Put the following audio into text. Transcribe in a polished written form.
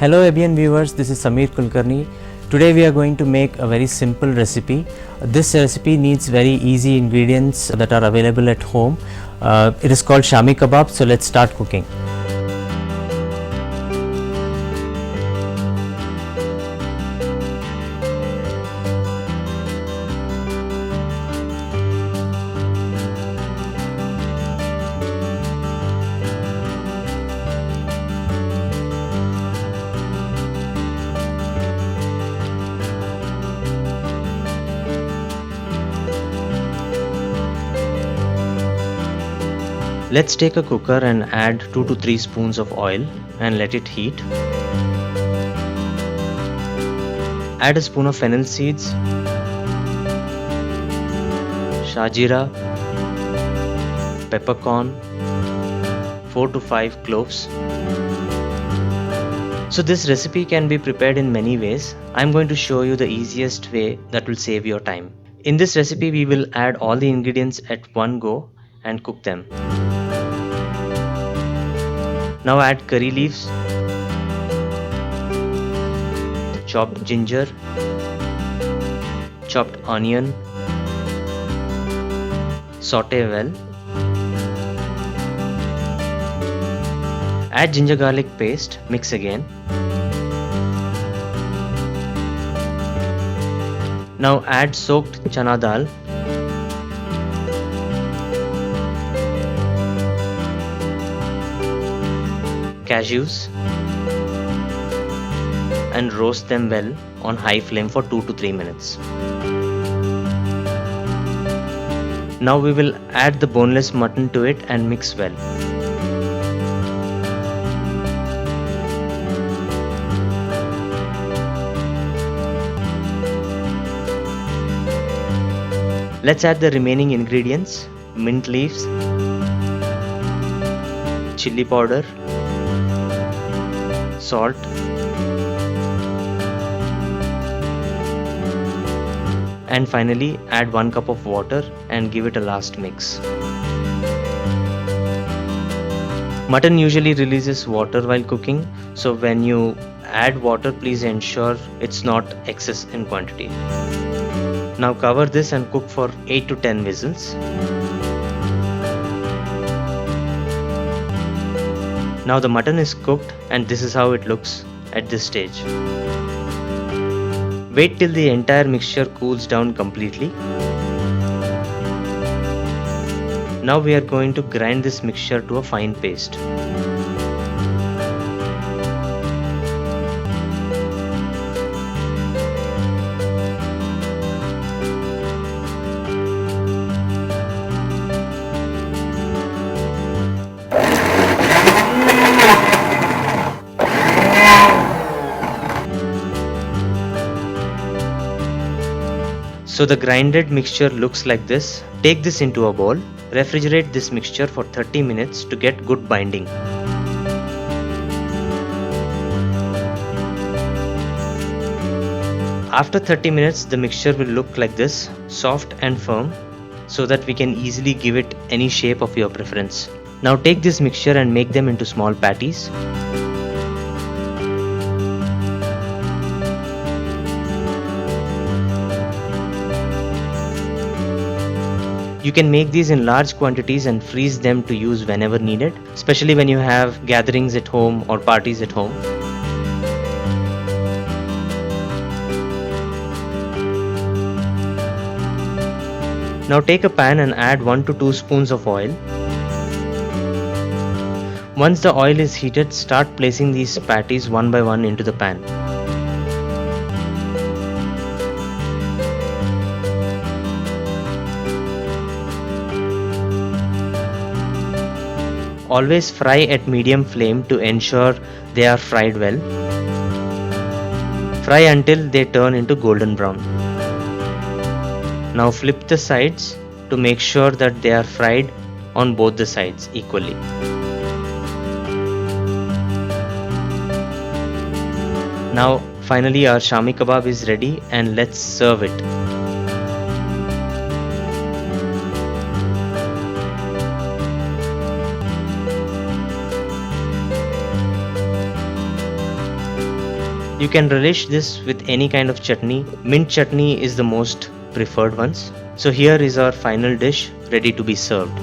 Hello ABN viewers, this is Sameer Kulkarni. Today we are going to make a very simple recipe. This recipe needs very easy ingredients that are available at home. It is called Shami Kebab, so let's start cooking. Let's take a cooker and add 2 to 3 spoons of oil and let it heat. Add a spoon of fennel seeds, shajira, peppercorn, 4 to 5 cloves. So this recipe can be prepared in many ways. I'm going to show you the easiest way that will save your time. In this recipe we will add all the ingredients at one go and cook them. Now add curry leaves, chopped ginger, chopped onion, saute well. Add ginger garlic paste, mix again. Now add soaked chana dal, cashews, and roast them well on high flame for 2 to 3 minutes. Now we will add the boneless mutton to it and mix well. Let's add the remaining ingredients: mint leaves, chili powder, salt, and finally add 1 cup of water and give it a last mix. Mutton usually releases water while cooking, so when you add water, please ensure it's not excess in quantity. Now cover this and cook for 8 to 10 whistles. Now the mutton is cooked and this is how it looks at this stage. Wait till the entire mixture cools down completely. Now we are going to grind this mixture to a fine paste. So the grinded mixture looks like this. Take this into a bowl. Refrigerate this mixture for 30 minutes to get good binding. After 30 minutes, the mixture will look like this, soft and firm, so that we can easily give it any shape of your preference. Now take this mixture and make them into small patties. You can make these in large quantities and freeze them to use whenever needed, especially when you have gatherings at home or parties at home. Now take a pan and add 1 to 2 spoons of oil. Once the oil is heated, start placing these patties one by one into the pan. Always fry at medium flame to ensure they are fried well. Fry until they turn into golden brown. Now flip the sides to make sure that they are fried on both the sides equally. Now finally our Shami Kebab is ready and let's serve it. You can relish this with any kind of chutney. Mint chutney is the most preferred ones. So here is our final dish ready to be served.